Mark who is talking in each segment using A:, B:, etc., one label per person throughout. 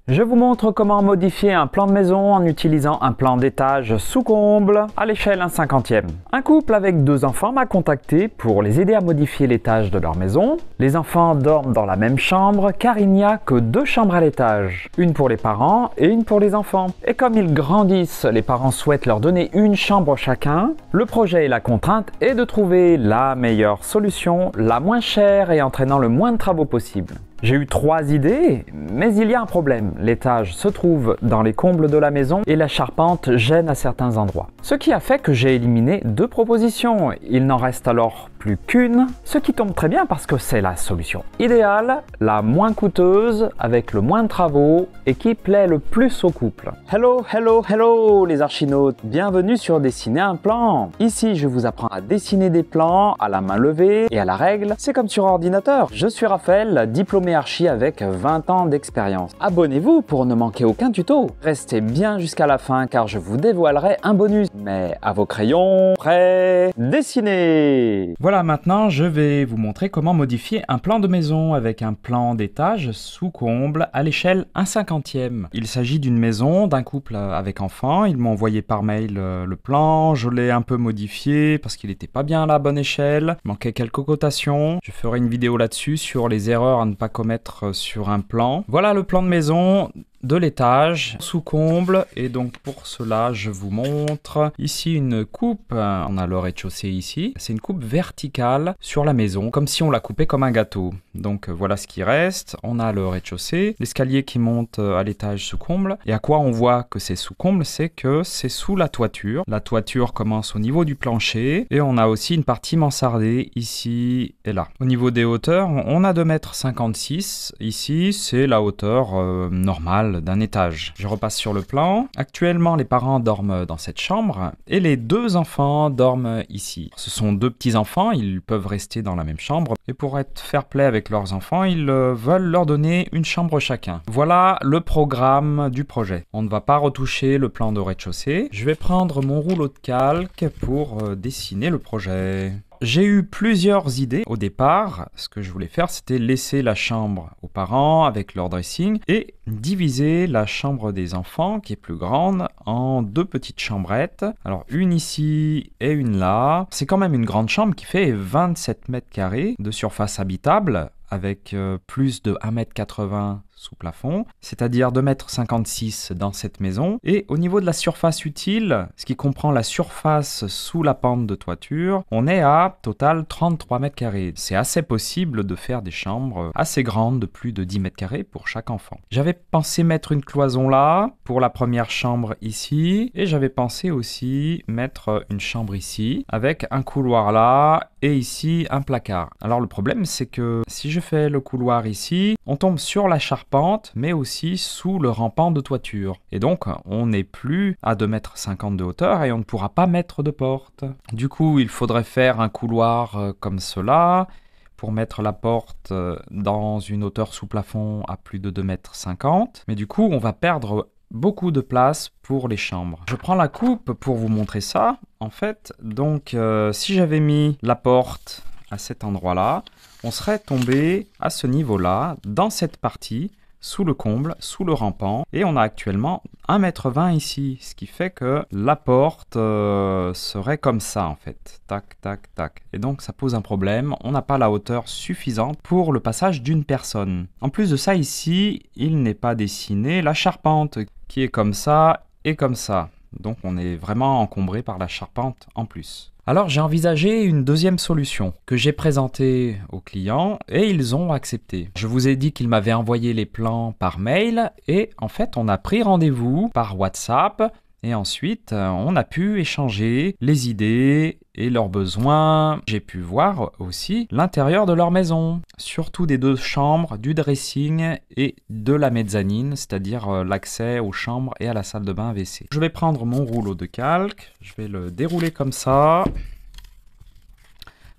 A: Je vous montre comment modifier un plan de maison en utilisant un plan d'étage sous comble à l'échelle 1/50e. Un couple avec 2 enfants m'a contacté pour les aider à modifier l'étage de leur maison. Les enfants dorment dans la même chambre car il n'y a que 2 chambres à l'étage, une pour les parents et une pour les enfants. Et comme ils grandissent, les parents souhaitent leur donner une chambre chacun. Le projet et la contrainte est de trouver la meilleure solution, la moins chère et entraînant le moins de travaux possible. J'ai eu 3 idées, mais il y a un problème. L'étage se trouve dans les combles de la maison et la charpente gêne à certains endroits. Ce qui a fait que j'ai éliminé 2 propositions. Il n'en reste alors plus qu'une, ce qui tombe très bien parce que c'est la solution idéale, la moins coûteuse, avec le moins de travaux et qui plaît le plus au couple. Hello, hello, hello les archinautes, bienvenue sur Dessiner un plan. Ici, je vous apprends à dessiner des plans à la main levée et à la règle, c'est comme sur ordinateur. Je suis Raphaël, diplômé archi avec 20 ans d'expérience. Abonnez-vous pour ne manquer aucun tuto. Restez bien jusqu'à la fin car je vous dévoilerai un bonus. Mais à vos crayons, prêts, dessinez!
B: Voilà, maintenant je vais vous montrer comment modifier un plan de maison avec un plan d'étage sous comble à l'échelle 1/50e. Il s'agit d'une maison d'un couple avec enfants. Ils m'ont envoyé par mail le plan. Je l'ai un peu modifié parce qu'il n'était pas bien à la bonne échelle. Il manquait quelques cotations. Je ferai une vidéo là-dessus sur les erreurs à ne pas commettre sur un plan. Voilà le plan de maison de l'étage sous comble, et donc pour cela je vous montre ici une coupe. On a le rez-de-chaussée ici, c'est une coupe verticale sur la maison comme si on la coupait comme un gâteau. Donc voilà ce qui reste. On a le rez-de-chaussée, l'escalier qui monte à l'étage sous comble, et à quoi on voit que c'est sous comble, c'est que c'est sous la toiture. La toiture commence au niveau du plancher et on a aussi une partie mansardée ici et là. Au niveau des hauteurs, on a 2,56 m. Ici c'est la hauteur normale d'un étage. Je repasse sur le plan. Actuellement, les parents dorment dans cette chambre et les 2 enfants dorment ici. Ce sont 2 petits-enfants, ils peuvent rester dans la même chambre et pour être fair-play avec leurs enfants, ils veulent leur donner une chambre chacun. Voilà le programme du projet. On ne va pas retoucher le plan de rez-de-chaussée. Je vais prendre mon rouleau de calque pour dessiner le projet. J'ai eu plusieurs idées au départ. Ce que je voulais faire, c'était laisser la chambre aux parents avec leur dressing et diviser la chambre des enfants, qui est plus grande, en 2 petites chambrettes. Alors une ici et une là. C'est quand même une grande chambre qui fait 27 mètres carrés de surface habitable, avec plus de 1,80 m sous plafond, c'est-à-dire 2,56 m dans cette maison. Et au niveau de la surface utile, ce qui comprend la surface sous la pente de toiture, on est à total 33 mètres carrés. C'est assez possible de faire des chambres assez grandes de plus de 10 mètres carrés pour chaque enfant. J'avais pensé mettre une cloison là, pour la première chambre ici, et j'avais pensé aussi mettre une chambre ici, avec un couloir là, et ici un placard. Alors le problème, c'est que si je fais le couloir ici, on tombe sur la charpente, mais aussi sous le rampant de toiture. Et donc, on n'est plus à 2,50 m de hauteur et on ne pourra pas mettre de porte. Du coup, il faudrait faire un couloir comme cela, pour mettre la porte dans une hauteur sous plafond à plus de 2,50 m. Mais du coup, on va perdre beaucoup de place pour les chambres. Je prends la coupe pour vous montrer ça. En fait, donc, si j'avais mis la porte à cet endroit-là, on serait tombé à ce niveau-là, dans cette partie, sous le comble, sous le rampant, et on a actuellement 1,20 m ici, ce qui fait que la porte serait comme ça en fait, tac, tac, tac. Et donc ça pose un problème, on n'a pas la hauteur suffisante pour le passage d'une personne. En plus de ça, ici, il n'est pas dessiné la charpente, qui est comme ça et comme ça. Donc on est vraiment encombré par la charpente en plus. Alors j'ai envisagé une deuxième solution que j'ai présentée aux clients et ils ont accepté. Je vous ai dit qu'ils m'avaient envoyé les plans par mail et en fait on a pris rendez-vous par WhatsApp et ensuite on a pu échanger les idées et leurs besoins. J'ai pu voir aussi l'intérieur de leur maison, surtout des 2 chambres, du dressing et de la mezzanine, c'est-à-dire l'accès aux chambres et à la salle de bain WC. Je vais prendre mon rouleau de calque, je vais le dérouler comme ça,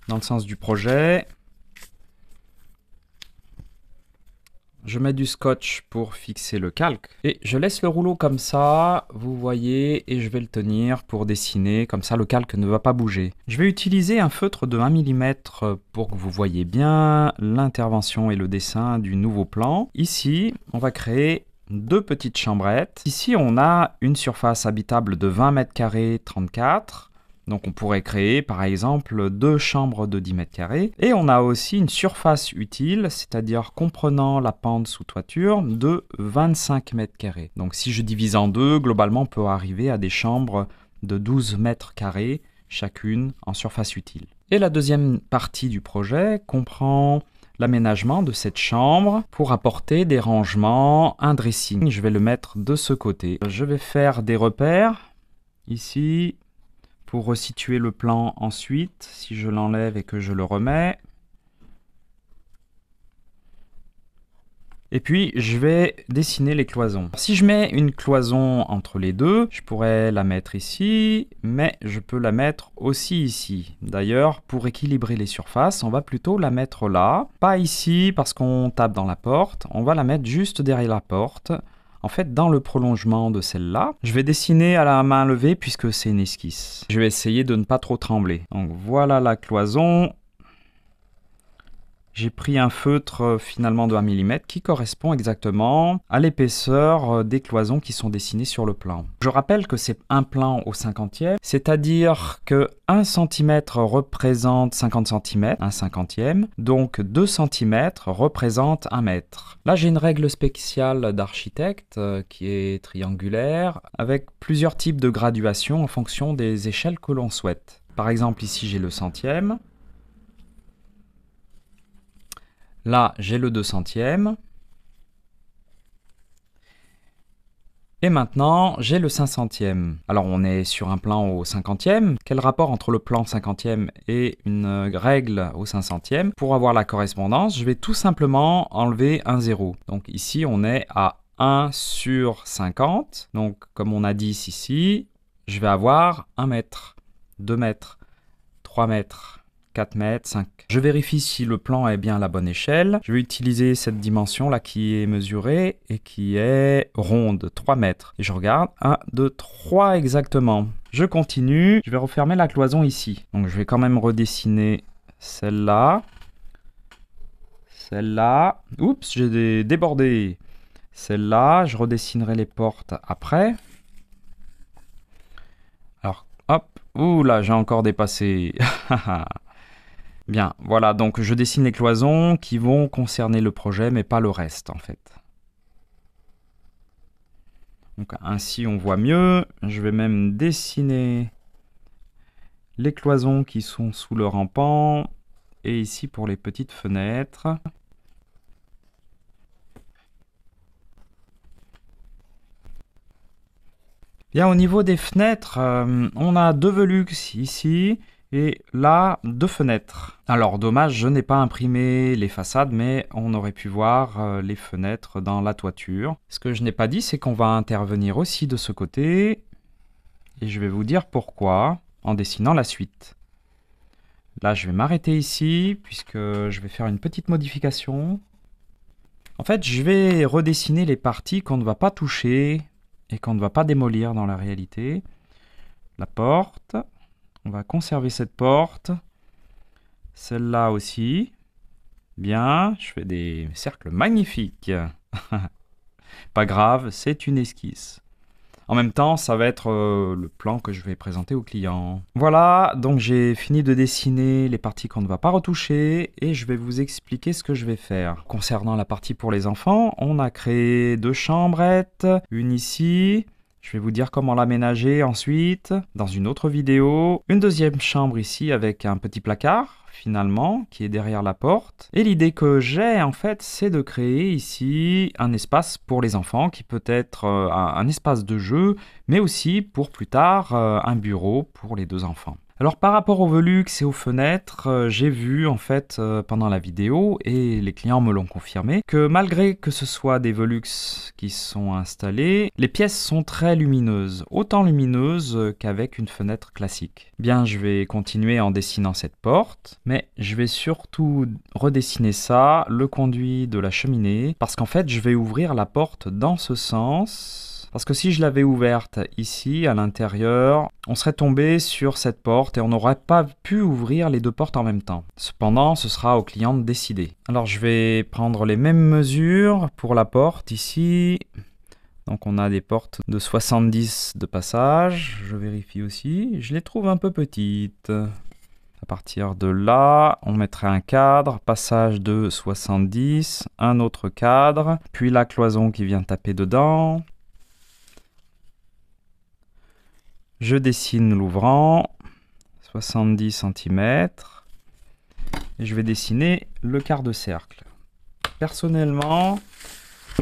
B: dans le sens du projet. Je mets du scotch pour fixer le calque et je laisse le rouleau comme ça, vous voyez, et je vais le tenir pour dessiner, comme ça le calque ne va pas bouger. Je vais utiliser un feutre de 1 mm pour que vous voyez bien l'intervention et le dessin du nouveau plan. Ici, on va créer 2 petites chambrettes. Ici, on a une surface habitable de 20 mètres carrés 34. Donc on pourrait créer par exemple 2 chambres de 10 mètres carrés. Et on a aussi une surface utile, c'est-à-dire comprenant la pente sous toiture, de 25 mètres carrés. Donc si je divise en deux, globalement on peut arriver à des chambres de 12 mètres carrés chacune en surface utile. Et la deuxième partie du projet comprend l'aménagement de cette chambre pour apporter des rangements, un dressing. Je vais le mettre de ce côté. Je vais faire des repères ici pour resituer le plan ensuite, si je l'enlève et que je le remets. Et puis, je vais dessiner les cloisons. Si je mets une cloison entre les deux, je pourrais la mettre ici, mais je peux la mettre aussi ici. D'ailleurs, pour équilibrer les surfaces, on va plutôt la mettre là. Pas ici, parce qu'on tape dans la porte. On va la mettre juste derrière la porte. En fait, dans le prolongement de celle-là, je vais dessiner à la main levée puisque c'est une esquisse. Je vais essayer de ne pas trop trembler. Donc voilà la cloison. J'ai pris un feutre finalement de 1 mm qui correspond exactement à l'épaisseur des cloisons qui sont dessinées sur le plan. Je rappelle que c'est un plan au 50e, c'est-à-dire que 1 cm représente 50 cm, 1/50e, donc 2 cm représente 1 mètre. Là, j'ai une règle spéciale d'architecte qui est triangulaire, avec plusieurs types de graduation en fonction des échelles que l'on souhaite. Par exemple, ici, j'ai le centième. Là, j'ai le 200e. Et maintenant, j'ai le 500e. Alors, on est sur un plan au 50e. Quel rapport entre le plan 50e et une règle au 500e? Pour avoir la correspondance, je vais tout simplement enlever un 0. Donc ici, on est à 1 sur 50. Donc, comme on a 10 ici, je vais avoir 1 mètre, 2 mètres, 3 mètres. 4 mètres, 5. Je vérifie si le plan est bien à la bonne échelle. Je vais utiliser cette dimension là qui est mesurée et qui est ronde, 3 mètres. Et je regarde, 1, 2, 3 exactement. Je continue, je vais refermer la cloison ici. Donc je vais quand même redessiner celle-là. Celle-là. Oups, j'ai débordé. Celle-là, je redessinerai les portes après. Alors, hop. Ouh là, j'ai encore dépassé. Bien, voilà, donc je dessine les cloisons qui vont concerner le projet, mais pas le reste, en fait. Donc ainsi, on voit mieux. Je vais même dessiner les cloisons qui sont sous le rampant. Et ici, pour les petites fenêtres. Bien, au niveau des fenêtres, on a 2 Velux ici. Et là, 2 fenêtres. Alors, dommage, je n'ai pas imprimé les façades, mais on aurait pu voir les fenêtres dans la toiture. Ce que je n'ai pas dit, c'est qu'on va intervenir aussi de ce côté. Et je vais vous dire pourquoi en dessinant la suite. Là, je vais m'arrêter ici, puisque je vais faire une petite modification. En fait, je vais redessiner les parties qu'on ne va pas toucher et qu'on ne va pas démolir dans la réalité. La porte. On va conserver cette porte. Celle-là aussi. Bien, je fais des cercles magnifiques. Pas grave, c'est une esquisse. En même temps, ça va être le plan que je vais présenter au client. Voilà, donc j'ai fini de dessiner les parties qu'on ne va pas retoucher et je vais vous expliquer ce que je vais faire. Concernant la partie pour les enfants, on a créé 2 chambrettes, une ici. Je vais vous dire comment l'aménager ensuite dans une autre vidéo. Une deuxième chambre ici avec un petit placard finalement qui est derrière la porte. Et l'idée que j'ai en fait c'est de créer ici un espace pour les enfants qui peut être un espace de jeu mais aussi pour plus tard un bureau pour les 2 enfants. Alors par rapport aux Velux et aux fenêtres, j'ai vu en fait pendant la vidéo, et les clients me l'ont confirmé, que malgré que ce soit des Velux qui sont installés, les pièces sont très lumineuses, autant lumineuses qu'avec une fenêtre classique. Bien, je vais continuer en dessinant cette porte, mais je vais surtout redessiner ça, le conduit de la cheminée, parce qu'en fait je vais ouvrir la porte dans ce sens. Parce que si je l'avais ouverte ici, à l'intérieur, on serait tombé sur cette porte et on n'aurait pas pu ouvrir les 2 portes en même temps. Cependant, ce sera au client de décider. Alors, je vais prendre les mêmes mesures pour la porte ici. Donc on a des portes de 70 de passage. Je vérifie aussi. Je les trouve un peu petites. À partir de là, on mettrait un cadre, passage de 70, un autre cadre, puis la cloison qui vient taper dedans. Je dessine l'ouvrant, 70 cm, et je vais dessiner le quart de cercle. Personnellement,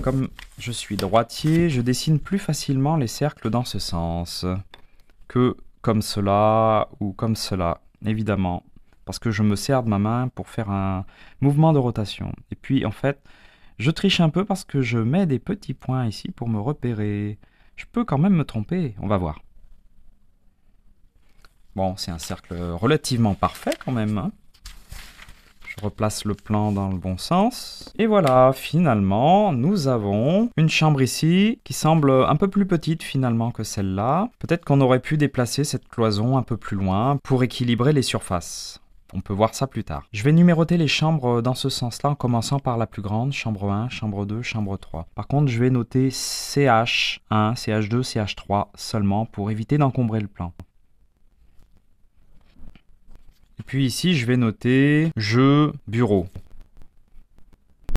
B: comme je suis droitier, je dessine plus facilement les cercles dans ce sens que comme cela ou comme cela, évidemment, parce que je me sers de ma main pour faire un mouvement de rotation. Et puis, en fait, je triche un peu parce que je mets des petits points ici pour me repérer. Je peux quand même me tromper, on va voir. Bon, c'est un cercle relativement parfait quand même, hein. Je replace le plan dans le bon sens. Et voilà, finalement, nous avons une chambre ici qui semble un peu plus petite finalement que celle-là. Peut-être qu'on aurait pu déplacer cette cloison un peu plus loin pour équilibrer les surfaces. On peut voir ça plus tard. Je vais numéroter les chambres dans ce sens-là en commençant par la plus grande, chambre 1, chambre 2, chambre 3. Par contre, je vais noter CH1, CH2, CH3 seulement pour éviter d'encombrer le plan. Et puis ici, je vais noter jeu, bureau.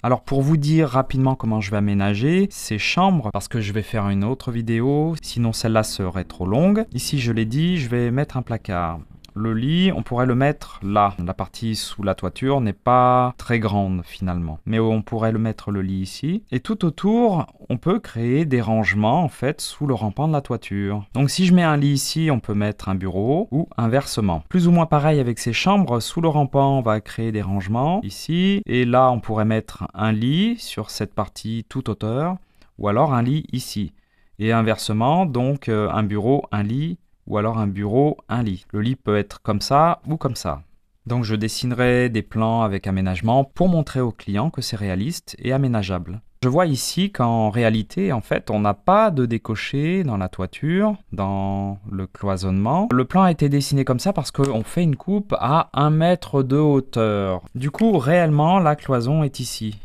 B: Alors pour vous dire rapidement comment je vais aménager ces chambres, parce que je vais faire une autre vidéo, sinon celle-là serait trop longue. Ici, je l'ai dit, je vais mettre un placard. Le lit, on pourrait le mettre là. La partie sous la toiture n'est pas très grande finalement. Mais on pourrait le mettre le lit ici. Et tout autour, on peut créer des rangements en fait sous le rampant de la toiture. Donc si je mets un lit ici, on peut mettre un bureau ou inversement. Plus ou moins pareil avec ces chambres. Sous le rampant, on va créer des rangements ici. Et là, on pourrait mettre un lit sur cette partie toute hauteur. Ou alors un lit ici. Et inversement, donc un bureau, un lit. Ou alors un bureau, un lit. Le lit peut être comme ça ou comme ça. Donc je dessinerai des plans avec aménagement pour montrer au client que c'est réaliste et aménageable. Je vois ici qu'en réalité, en fait, on n'a pas de décoché dans la toiture, dans le cloisonnement. Le plan a été dessiné comme ça parce qu'on fait une coupe à 1 mètre de hauteur. Du coup, réellement, la cloison est ici.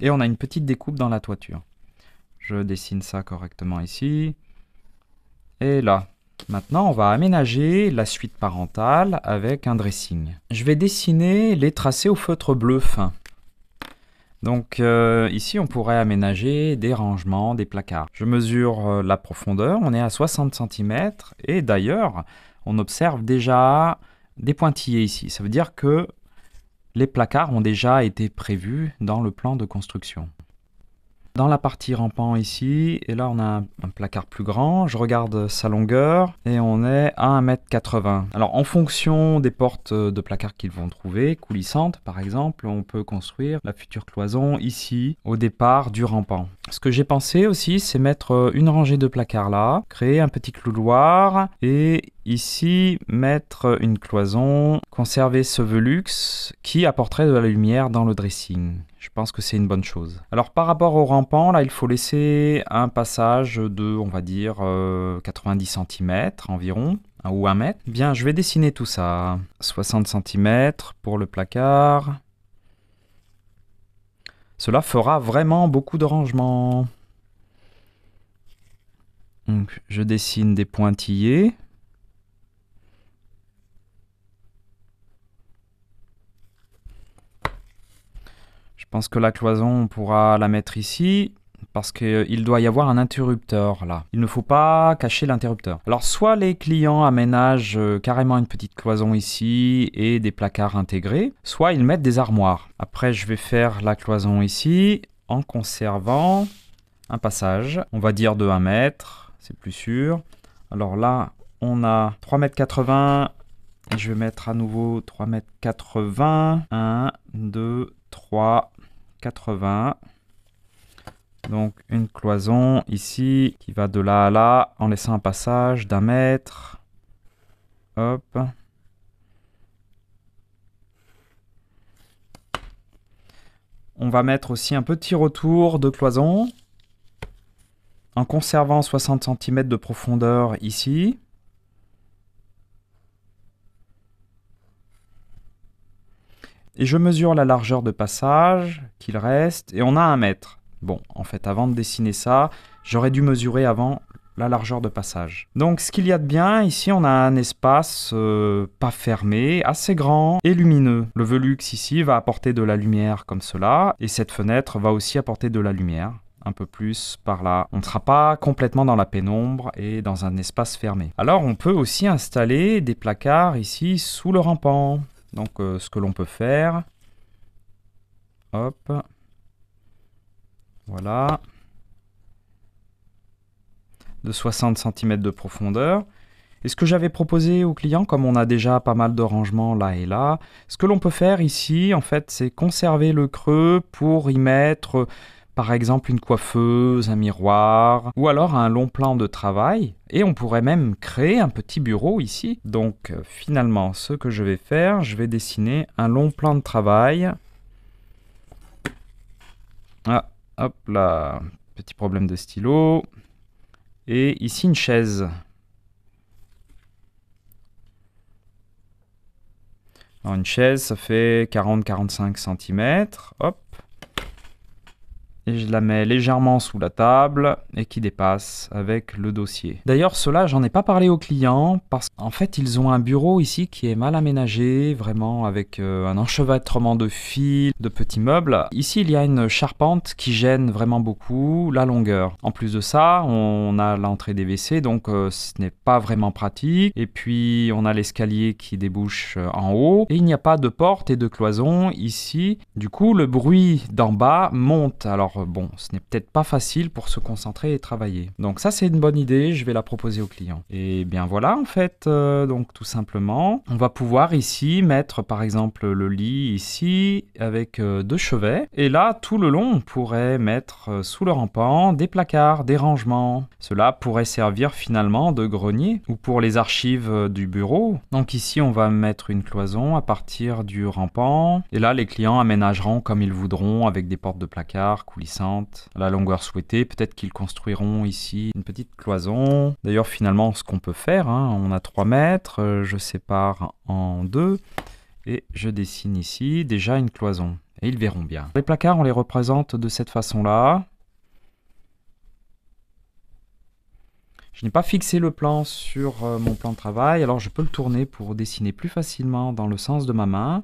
B: Et on a une petite découpe dans la toiture. Je dessine ça correctement ici. Et là, maintenant, on va aménager la suite parentale avec un dressing. Je vais dessiner les tracés au feutre bleu fin. Donc ici, on pourrait aménager des rangements, des placards. Je mesure la profondeur, on est à 60 cm. Et d'ailleurs, on observe déjà des pointillés ici. Ça veut dire que les placards ont déjà été prévus dans le plan de construction. Dans la partie rampant ici, et là on a un placard plus grand, je regarde sa longueur et on est à 1,80 m. Alors en fonction des portes de placard qu'ils vont trouver, coulissantes par exemple, on peut construire la future cloison ici, au départ du rampant. Ce que j'ai pensé aussi, c'est mettre une rangée de placards là, créer un petit couloir et ici mettre une cloison, conserver ce velux qui apporterait de la lumière dans le dressing. Je pense que c'est une bonne chose. Alors par rapport au rampant, là il faut laisser un passage de, on va dire, 90 cm environ, ou 1 mètre. Bien, je vais dessiner tout ça. 60 cm pour le placard. Cela fera vraiment beaucoup de rangements. Donc je dessine des pointillés. Je pense que la cloison, on pourra la mettre ici parce qu'il doit y avoir un interrupteur là. Il ne faut pas cacher l'interrupteur. Alors soit les clients aménagent carrément une petite cloison ici et des placards intégrés, soit ils mettent des armoires. Après, je vais faire la cloison ici en conservant un passage, on va dire de 1 mètre, c'est plus sûr. Alors là, on a 3,80 m et je vais mettre à nouveau 3,80 m. 1, 2, 3, 80. Donc une cloison ici qui va de là à là en laissant un passage d'1 mètre. Hop. On va mettre aussi un petit retour de cloison en conservant 60 cm de profondeur ici. Et je mesure la largeur de passage qu'il reste et on a 1 mètre. Bon, en fait, avant de dessiner ça, j'aurais dû mesurer avant la largeur de passage. Donc, ce qu'il y a de bien, ici, on a un espace pas fermé, assez grand et lumineux. Le Velux ici va apporter de la lumière comme cela, et cette fenêtre va aussi apporter de la lumière. Un peu plus par là. On ne sera pas complètement dans la pénombre et dans un espace fermé. Alors, on peut aussi installer des placards ici sous le rampant. Donc, ce que l'on peut faire... Hop. Voilà. De 60 cm de profondeur. Et ce que j'avais proposé au client, comme on a déjà pas mal de rangements là et là, ce que l'on peut faire ici, en fait, c'est conserver le creux pour y mettre, par exemple, une coiffeuse, un miroir, ou alors un long plan de travail. Et on pourrait même créer un petit bureau ici. Donc, finalement, ce que je vais faire, je vais dessiner un long plan de travail. Ah, hop là, petit problème de stylo. Et ici, une chaise. Alors, une chaise, ça fait 40-45 cm. Hop. Et je la mets légèrement sous la table et qui dépasse avec le dossier. D'ailleurs, cela, j'en ai pas parlé aux clients parce qu'en fait, ils ont un bureau ici qui est mal aménagé, vraiment avec un enchevêtrement de fils, de petits meubles. Ici, il y a une charpente qui gêne vraiment beaucoup la longueur. En plus de ça, on a l'entrée des WC, donc ce n'est pas vraiment pratique. Et puis, on a l'escalier qui débouche en haut. Et il n'y a pas de porte et de cloison ici. Du coup, le bruit d'en bas monte. Alors, bon, ce n'est peut-être pas facile pour se concentrer et travailler. Donc ça, c'est une bonne idée, je vais la proposer au client. Et bien voilà, en fait, donc tout simplement, on va pouvoir ici mettre, par exemple, le lit ici, avec 2 chevets. Et là, tout le long, on pourrait mettre sous le rampant des placards, des rangements. Cela pourrait servir finalement de grenier ou pour les archives du bureau. Donc ici, on va mettre une cloison à partir du rampant. Et là, les clients aménageront comme ils voudront avec des portes de placard, coulissantes, à la longueur souhaitée. Peut-être qu'ils construiront ici une petite cloison. D'ailleurs, finalement, ce qu'on peut faire, on a 3 mètres, je sépare en 2 et je dessine ici déjà une cloison. Et ils verront bien. Les placards, on les représente de cette façon-là. Je n'ai pas fixé le plan sur mon plan de travail, alors je peux le tourner pour dessiner plus facilement dans le sens de ma main.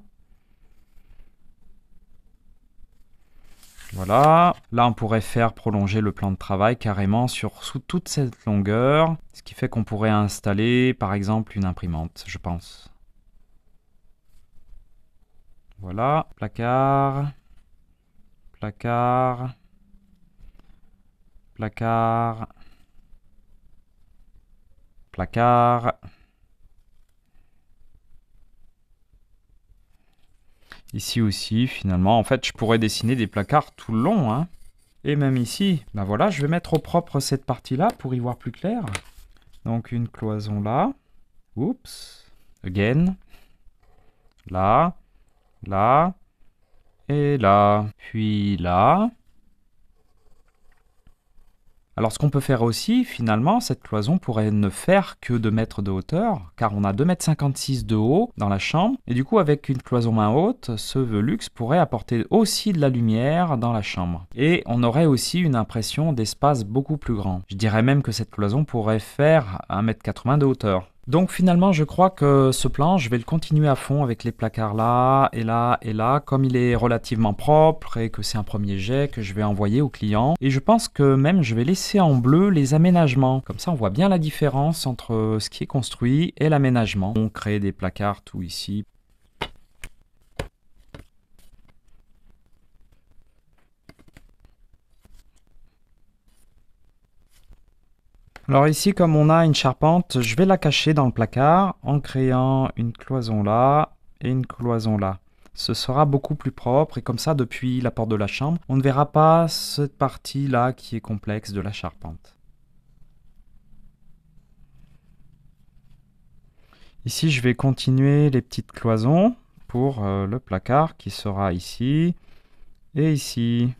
B: Voilà, là on pourrait faire prolonger le plan de travail carrément sous toute cette longueur, ce qui fait qu'on pourrait installer par exemple une imprimante, je pense. Voilà, placard, placard, placard, placard. Ici aussi, finalement, en fait, je pourrais dessiner des placards tout le long, Et même ici, ben voilà, je vais mettre au propre cette partie-là pour y voir plus clair. Donc une cloison là. Oups. Again. Là. Là. Et là. Puis là. Alors ce qu'on peut faire aussi, finalement, cette cloison pourrait ne faire que 2 mètres de hauteur, car on a 2,56 m de haut dans la chambre, et du coup avec une cloison main haute, ce Velux pourrait apporter aussi de la lumière dans la chambre. Et on aurait aussi une impression d'espace beaucoup plus grand. Je dirais même que cette cloison pourrait faire 1,80 m de hauteur. Donc finalement, je crois que ce plan, je vais le continuer à fond avec les placards là et là et là, comme il est relativement propre et que c'est un premier jet que je vais envoyer au client. Et je pense que même je vais laisser en bleu les aménagements. Comme ça, on voit bien la différence entre ce qui est construit et l'aménagement. On crée des placards tout ici. Alors ici, comme on a une charpente, je vais la cacher dans le placard en créant une cloison là et une cloison là. Ce sera beaucoup plus propre et comme ça, depuis la porte de la chambre, on ne verra pas cette partie-là qui est complexe de la charpente. Ici, je vais continuer les petites cloisons pour le placard qui sera ici et ici.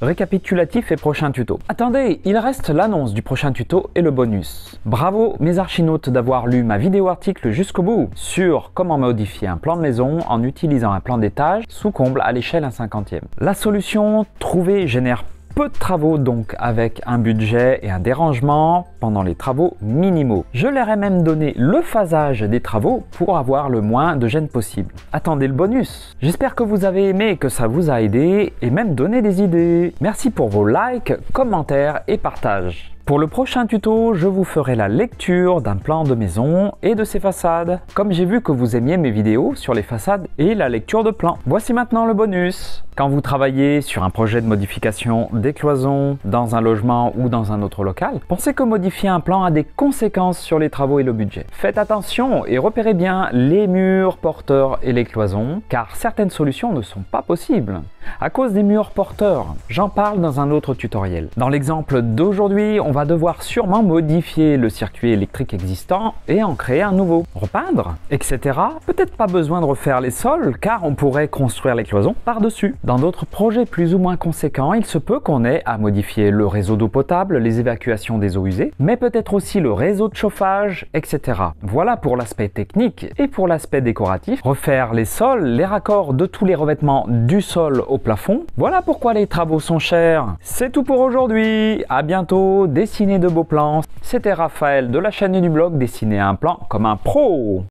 A: Récapitulatif et prochain tuto. Attendez, il reste l'annonce du prochain tuto et le bonus. Bravo mes archinautes d'avoir lu ma vidéo article jusqu'au bout sur comment modifier un plan de maison en utilisant un plan d'étage sous comble à l'échelle 1/50e. La solution trouvée génère peu de travaux donc avec un budget et un dérangement pendant les travaux minimaux. Je leur ai même donné le phasage des travaux pour avoir le moins de gêne possible. Attendez le bonus. J'espère que vous avez aimé et que ça vous a aidé et même donné des idées. Merci pour vos likes, commentaires et partages. Pour le prochain tuto, je vous ferai la lecture d'un plan de maison et de ses façades. Comme j'ai vu que vous aimiez mes vidéos sur les façades et la lecture de plans. Voici maintenant le bonus. Quand vous travaillez sur un projet de modification des cloisons dans un logement ou dans un autre local, pensez que modifier un plan a des conséquences sur les travaux et le budget. Faites attention et repérez bien les murs porteurs et les cloisons, car certaines solutions ne sont pas possibles à cause des murs porteurs. J'en parle dans un autre tutoriel. Dans l'exemple d'aujourd'hui, on va devoir sûrement modifier le circuit électrique existant et en créer un nouveau. Repeindre, etc. Peut-être pas besoin de refaire les sols, car on pourrait construire les cloisons par-dessus. Dans d'autres projets plus ou moins conséquents, il se peut qu'on ait à modifier le réseau d'eau potable, les évacuations des eaux usées, mais peut-être aussi le réseau de chauffage, etc. Voilà pour l'aspect technique et pour l'aspect décoratif. Refaire les sols, les raccords de tous les revêtements du sol au plafond. Voilà pourquoi les travaux sont chers. C'est tout pour aujourd'hui. À bientôt. Dessinez de beaux plans. C'était Raphaël de la chaîne et du blog Dessiner un plan comme un pro.